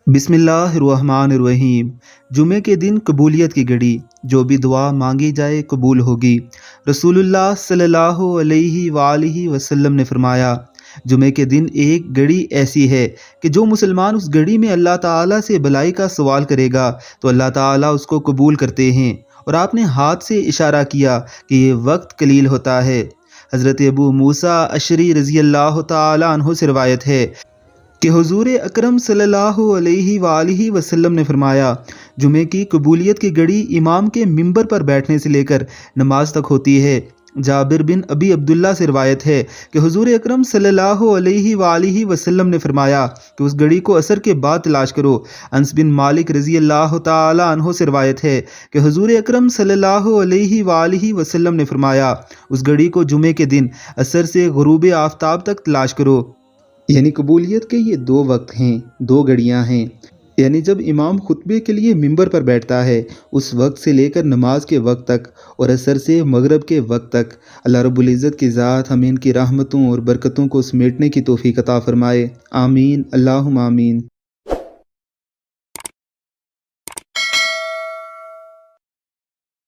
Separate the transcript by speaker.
Speaker 1: بسم اللہ الرحمن الرحیم۔ جمعے کے دن قبولیت کی گھڑی، جو بھی دعا مانگی جائے قبول ہوگی۔ رسول اللہ صلی اللہ علیہ وآلہ وسلم نے فرمایا، جمعے کے دن ایک گھڑی ایسی ہے کہ جو مسلمان اس گھڑی میں اللہ تعالیٰ سے بھلائی کا سوال کرے گا تو اللہ تعالیٰ اس کو قبول کرتے ہیں، اور آپ نے ہاتھ سے اشارہ کیا کہ یہ وقت قلیل ہوتا ہے۔ حضرت ابو موسیٰ اشعری رضی اللہ تعالیٰ عنہ سے روایت ہے کہ حضور اکرم صلی اللہ علیہ وآلہ وسلم نے فرمایا، جمعے کی قبولیت کی گھڑی امام کے منبر پر بیٹھنے سے لے کر نماز تک ہوتی ہے۔ جابر بن ابی عبداللہ سے روایت ہے کہ حضور اکرم صلی اللہ علیہ وآلہ وسلم نے فرمایا کہ اس گھڑی کو عصر کے بعد تلاش کرو۔ انس بن مالک رضی اللہ تعالی عنہ سے روایت ہے کہ حضور اکرم صلی اللہ علیہ وآلہ وسلم نے فرمایا، اس گھڑی کو جمعے کے دن عصر سے غروب آفتاب تک تلاش کرو۔ یعنی قبولیت کے یہ دو وقت ہیں، دو گھڑیاں ہیں۔ یعنی جب امام خطبے کے لیے منبر پر بیٹھتا ہے اس وقت سے لے کر نماز کے وقت تک، اور عصر سے مغرب کے وقت تک۔ اللہ رب العزت کی ذات ہمیں ان کی رحمتوں اور برکتوں کو سمیٹنے کی توفیق عطا فرمائے، آمین اللہم آمین۔